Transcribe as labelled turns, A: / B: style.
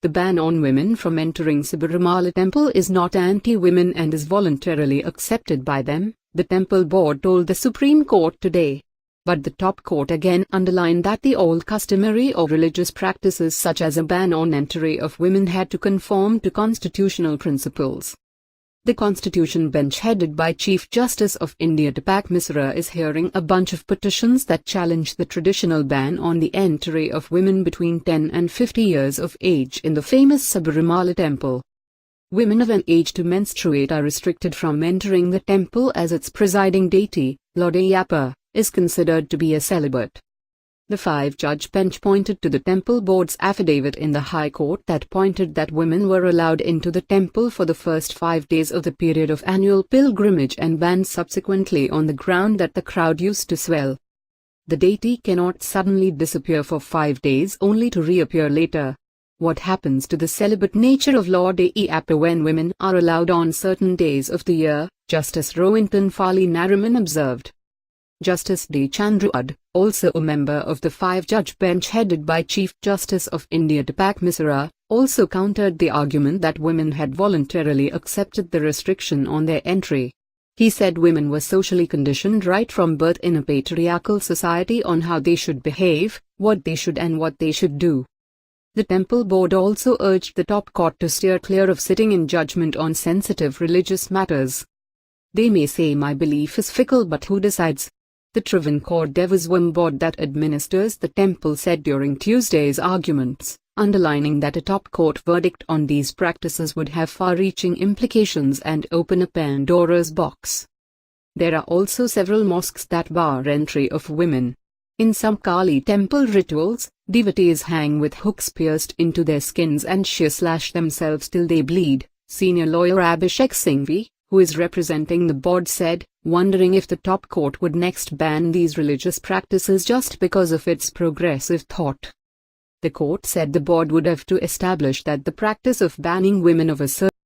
A: The ban on women from entering Sabarimala temple is not anti-women and is voluntarily accepted by them, the temple board told the Supreme Court today. But the top court again underlined that the old customary or religious practices such as a ban on entry of women had to conform to constitutional principles. The Constitution Bench headed by Chief Justice of India Deepak Misra is hearing a bunch of petitions that challenge the traditional ban on the entry of women between 10 and 50 years of age in the famous Sabarimala temple. Women of an age to menstruate are restricted from entering the temple as its presiding deity, Lord Ayyappa, is considered to be a celibate. The five-judge bench pointed to the temple board's affidavit in the High Court that pointed that women were allowed into the temple for the first 5 days of the period of annual pilgrimage and banned subsequently on the ground that the crowd used to swell. The deity cannot suddenly disappear for 5 days only to reappear later. What happens to the celibate nature of Lord Ayyappa when women are allowed on certain days of the year? Justice Rohinton Farley Nariman observed. Justice D. Chandraud, also a member of the five-judge bench headed by Chief Justice of India Deepak Misra, also countered the argument that women had voluntarily accepted the restriction on their entry. He said women were socially conditioned right from birth in a patriarchal society on how they should behave, what they should and what they should do. The temple board also urged the top court to steer clear of sitting in judgment on sensitive religious matters. They may say my belief is fickle, but who decides? The Travancore Devaswam board that administers the temple said during Tuesday's arguments, underlining that a top court verdict on these practices would have far-reaching implications and open a Pandora's box. There are also several mosques that bar entry of women. In some Kali temple rituals, devotees hang with hooks pierced into their skins and shear-slash themselves till they bleed, senior lawyer Abhishek Singhvi, who is representing the board, said, wondering if the top court would next ban these religious practices just because of its progressive thought. The court said the board would have to establish that the practice of banning women of a certain